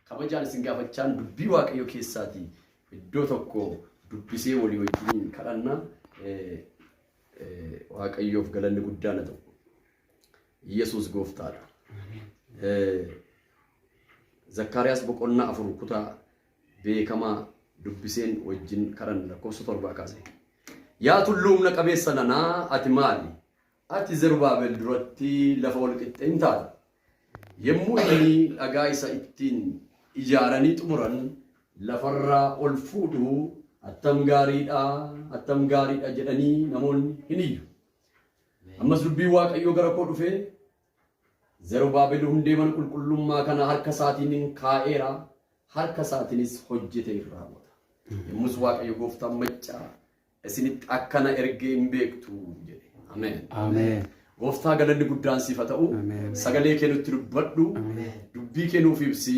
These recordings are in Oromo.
kabajaan isin gaafachaan dubbii waaqayyo keessaati iddoo tokko dubbisee walii wajjin kadhanna waaqayyoof galanni guddaan haa ta'u. Yesuus gooftaadha. Zakkaariyaas boqonnaa 4 kutaa beekamaa dubbiseen wajjin kadhanna lakkoofsa 7 kaase. Yaa tulluumna qabeessa nanaa ati maali? Ati Zerubaabel duratti lafa wal qixxee hin taatu. Yemmuu inni dhagaa isa ittiin ijaaranii xumuran lafarraa ol fuudhuu attam gaariidha jedhanii namoonni hin iyyu. Ammas dubbii waaqayyoo gara koo dhufee Zerubaabel hundee mana qulqullummaa kana harka isaatiin kaa'eera, harka isaatiinis hojjetee raawwata. Yommus waaqayyo gooftaan maccaa isinitti akkana ergee hin beektu jedhe. Ameen. Ameen. Gooftaa galanni guddaan siif haa ta'u. Sagalee kee nutti dubbadhu. Dubbii kee nuuf ibsi.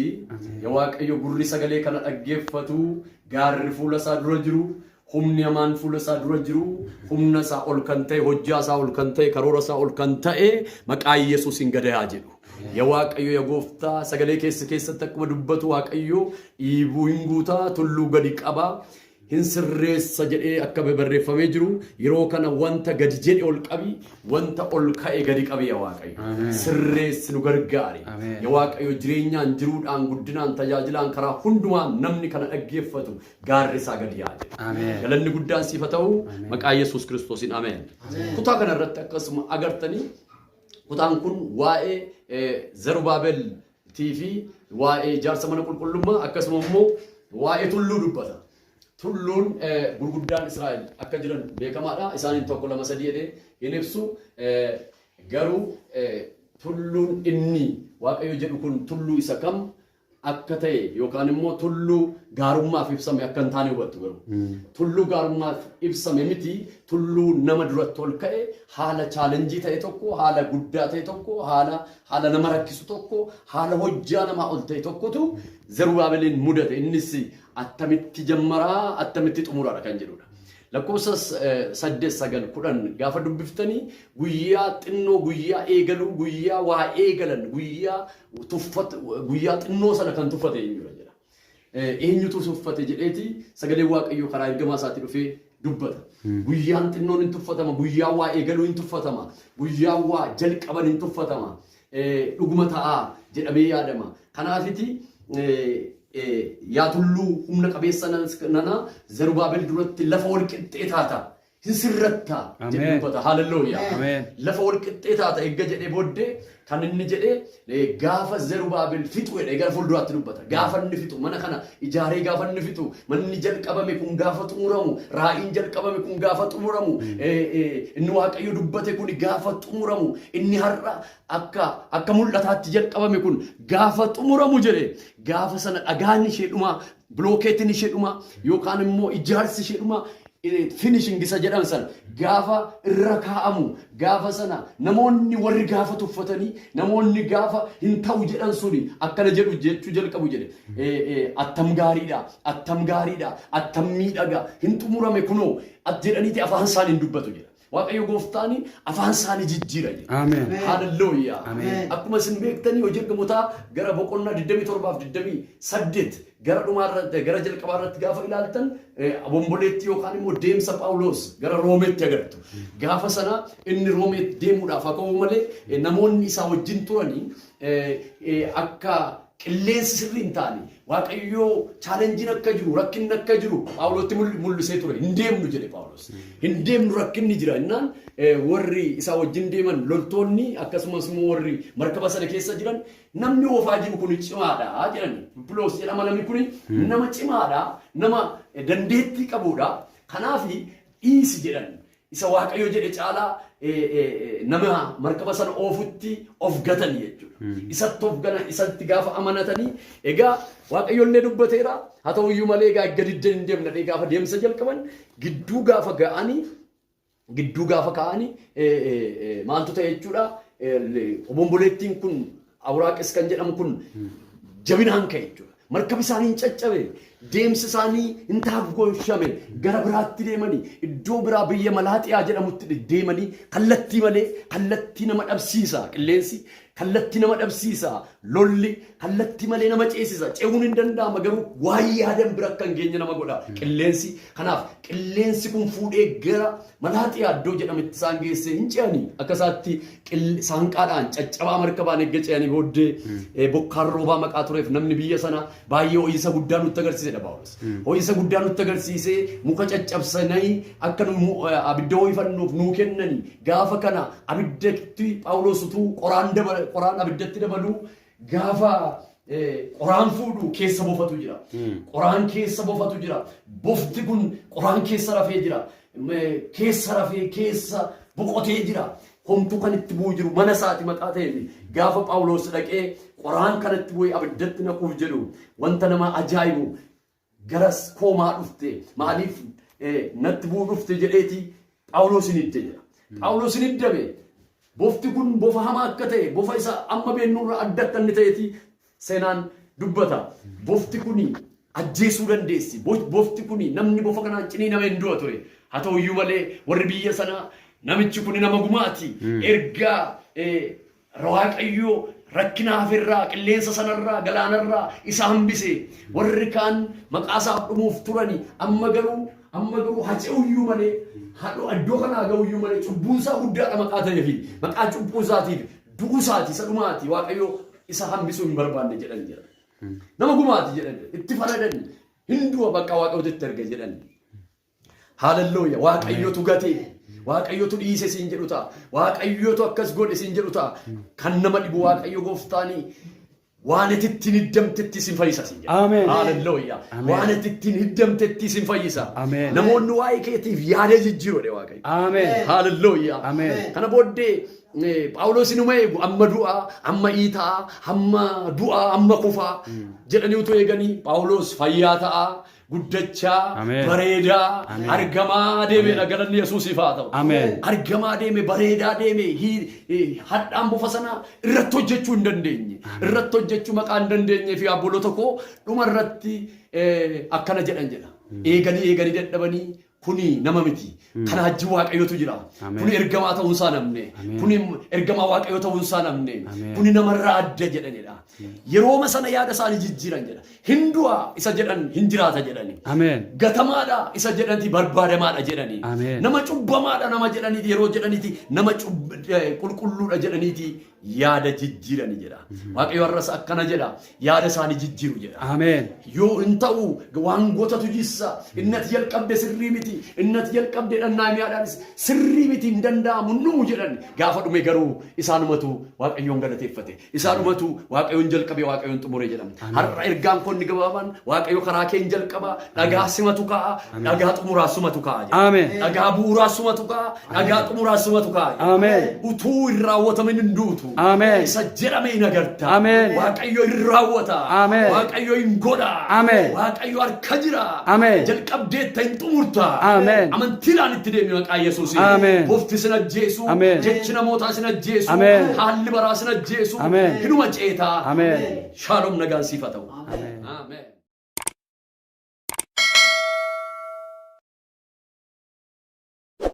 Yaa waaqayyo gurri sagalee kana dhaggeeffatu gaarri fuula isaa dura jiru. Humni hamaan fuula isaa dura jiru. Humna isaa ol kan ta'e, hojjaa isaa ol kan ta'e, karoora isaa ol kan ta'e maqaa Yesuusiin gadayaa jedhu. Yaa waaqayyo yaa gooftaa sagalee keessatti akkuma dubbatu waaqayyo dhiibuu hin guutaa tulluu gadi qaba. Hin sirreessa jedhee akka barreeffamee jiru yeroo kana wanta gadi jedhe ol qabi wanta ol ka'e gadi qabi yaa waaqayyo sirreessi nu gargaari yaa waaqayyo jireenyaan jiruudhaan guddinaan tajaajilaan karaa hundumaan namni kana dhaggeeffatu gaarri isaa gadi yaade galanni guddaan siif haa ta'u maqaa Yesuus Kiristoosiin ameen. Kutaa kana irratti akkasuma agartanii kutaan kun waa'ee Zerubaabel fi waa'ee ijaarsa mana qulqullummaa akkasuma immoo waa'ee tulluu dubbata. Tulluun gurguddaan Israa'el akka jiran beekamaadha. Isaaniin tokko lama sadii jedhee hin ibsu. Garuu tulluun inni waaqayyo jedhu kun tulluu isa kam akka ta'e yookaan immoo tulluu gaarummaaf ibsame akka hin taane hubattu garuu. Tulluu gaarummaaf ibsame miti tulluu nama duratti ol ka'e haala chaalenjii ta'e tokko, haala guddaa ta'e tokko, haala nama rakkisu tokko, haala hojjaa namaa ol ta'e tokkotu Zerubaabeliin mudate. Innis attamitti jammaraa attamitti xumuraadha kan jedhudha. Lakkoofsa 8-9-10 gaafa dubbiftanii guyyaa xinnoo guyyaa eegaluu guyyaa waa eegalan guyyaa xinnoo sana kan tuffate eenyudha jedha. Eenyutu tuffate jedheeti sagalee waaqayyoo karaa ergamaa isaatti dhufee dubbata. Guyyaan xinnoon hin tuffatama, guyyaa waa eegaluu hin tuffatama, guyyaa waa jalqaban hin tuffatama. Dhuguma ta'a jedhamee yaadama. Kanaafiti yaa tulluu humna qabeessa nana Zerubaabel duratti lafa wal qixxee taata. Hin sirratta jedhee dubbata. Haalelooyaa. Lafa wal qixxee taata eegga jedhee booddee kan inni jedhee gaafa Zerubaabel fixu jedhee gara fuulduraatti dubbata. Gaafa inni fixu mana kana ijaaree gaafa inni fixu manni jalqabame kun gaafa xumuramu raa'iin jalqabame kun gaafa xumuramu inni waaqayyo dubbate kun gaafa xumuramu inni har'a akka mul'ataatti jalqabame kun gaafa xumuramu jedhee gaafa sana dhagaan isheedhuma blookeetiin isheedhuma yookaan immoo ijaarsi isheedhuma finishing isa jedhan sana gaafa irra kaa'amu gaafa sana namoonni warri gaafa tuffatanii namoonni gaafa hin ta'u jedhan suni akkana jedhu jechuu jalqabu jedhe attam gaariidha attam miidhaga hin xumurame kunoo jedhaniiti afaan isaaniin dubbatu jedha. Waaqayyo gooftaani afaan isaanii jijjiira jedha. Ameen. Haalelooyaa. Akkuma isin beektanii hojii ergamootaa gara boqonnaa 27-28 gara dhumaarratti gara jalqabaarratti gaafa ilaaltan bomboleetti yookaan immoo deemsa Phaawulos gara Roomeetti agartu. Gaafa sana inni Roomeetti deemuudhaaf akka malee namoonni isaa wajjin turanii akka qilleensi sirrii hin taane waaqayyoo chaalenjiin akka jiru rakkinni akka jiru Phaawulotti mul'isee ture. Hin deemnu jedhe Phaawulos. Hin deemnu rakkinni jira innaan warri isaa wajjin deeman loltoonni akkasumas immoo warri markaba sana keessa jiran namni oofaa jiru kun cimaadha jedhani. Phaawulos jedhama namni kun nama cimaadha, nama dandeettii qabudha. Kanaaf dhiisi jedhan. Isa waaqayyo jedhe caalaa nama markaba sana oofutti of gatan jechuudha. Isatti of gatan isatti gaafa amanatanii egaa waaqayyo illee dubbateera. Haa ta'u iyyuu malee egaa gadi hin deemne gaafa deemsa jalqaban gidduu gaafa ka'anii maaltu ta'e jechuudha. Obomboleettiin kun Awuraaqis kan jedhamu kun jabinaan ka'e jechuudha. Markabi isaanii hin caccabe, deemsi isaanii hin taagooshame, gara biraatti deemanii iddoo biraa biyya Malaaxiyaa jedhamutti deemanii kallattii malee kallattii nama dhabsiisa qilleensi kallatti nama dhabsiisa lolli kallatti malee nama ceesisa ce'uun hin danda'ama garuu waa'ee yaadan bira akka hin geenye nama godha qilleensi kanaaf qilleensi kun fuudhee gara malaaxii addoo jedhametti isaan geesse hin ce'anii akka isaatti saanqaadhaan caccabaa markabaan eegga ce'anii booddee bokkaan roobaa maqaa tureef namni biyya sana baay'ee ho'iisa guddaa nutti agarsiisedha Phaawulos ho'iisa guddaa nutti agarsiisee muka caccabsanii akka abidda ho'ifannuuf nuu kennanii gaafa kana abiddatti Phaawulos utuu qoraan abiddatti dabaluu gaafa qoraan fuudhu keessa bofatu jira qoraan keessa bofatu jira bofti kun qoraan keessa rafee jira keessa rafee keessa boqotee jira homtuu kan itti bu'u jiru mana isaati maqaa ta'eef gaafa Phaawulos dhaqee qoraan kanatti bu'ee abiddatti naquuf jedhu wanta nama ajaa'ibu garas koomaa dhufte maaliif natti bu'u dhufte jedheeti Phaawulos hin hidde jira Phaawulos hin hiddame bofti kun bofa hamaa akka ta'e bofa isa amma beennurraa adda akka inni ta'eeti seenaan dubbata bofti kun ajjeesuu dandeessi bofti kun namni bofa kanaan cinii nama hin du'a ture haa ta'uyyuu malee warri biyya sanaa namichi kun nama gumaati ergaa Waaqayyoo rakkina hafirraa qilleensa sanarraa galaanarraa isa hambise warri kaan maqaa isaaf dhumuuf turani amma garuu haca'uyyuu malee iddoo kanaa ga'uyyuu malee cubbuunsaa guddaadha maqaa ta'eefi maqaa cubbuusaatiif du'uusaati isa dhumaati Waaqayyoo isa hambisuu hin barbaanne jedhan nama gumaati jedhan itti faradan hindu'a bakka Waaqayyootu itti erga jedhan haalelluuya Waaqayyootu gatee waaqayyotu dhiise siin jedhu ta'a waaqayyotu akkas godhe siin jedhu ta'a kan nama dhibu waaqayyo gooftaanii waan ittiin hiddamtetti sin fayyisa siin jedha haalelluuya waan ittiin hiddamtetti sin fayyisa namoonni waa'ee keetiif yaada jijjiiroodhe waaqayyo haalelluuya kana booddee Phaawulos inuma eegu amma du'a amma iitaa amma du'a amma kufaa jedhanii utuu eeganii Phaawulos fayyaa ta'a guddachaa bareedaa argamaa deemedha galanni Yesuusiif haa ta'u argamaa deeme bareedaa deeme hadhaan bofa sana irratti hojjechuu hin dandeenye irratti hojjechuu maqaa hin dandeenye fi abbolota koo dhuma irratti akkana jedhan jedha eeganii dadhabanii kuni nama miti kana hajji waaqayyotu jira kuni ergamaa ta'uunsaa namne kuni ergamaa waaqayyo ta'uunsaa namne kuni namarraa adda jedhanidha yeroo sana yaada isaanii jijjiiran jedha hindu'a isa jedhan hin jiraata jedhani gatamaadha isa jedhanti barbaadamaadha jedhani nama cubbamaadha nama jedhaniti yeroo jedhaniti nama qulqulluudha jedhaniti yaada jijjiirani jedha waaqayyo har'as akkana jedha yaada isaanii jijjiiru jedha yoo hin ta'u waan gootatu jissa innati jalqabde sirrii miti innati jalqabde dhannaa mi'aadhaanis sirrii miti hin danda'amu nuu jedhan gaafa dhume garuu isaanumatu waaqayyoon galateeffate isaanumatu waaqayyoon jalqabe waaqayyoon xumure jedhama har'a ergaan konni gabaabaan waaqayyo karaa keen jalqaba dhagaa simatu ka'a dhagaa xumuraa sumatu ka'a dhagaa bu'uuraa sumatu ka'a dhagaa xumuraa sumatu ka'a utuu hin raawwatamin hin duutu isa jedhame hin agarta waaqayyo hin raawwata waaqayyo hin godha waaqayyo harka jira jalqabdeetta hin xumurta amantiidhaan itti deemi maqaa Yesuusiin bofti sin ajjeesu jechi namootaa sin ajjeesu haalli baraa sin ajjeesu hinuma ceetaa shaaloom nagaan siif haa ta'u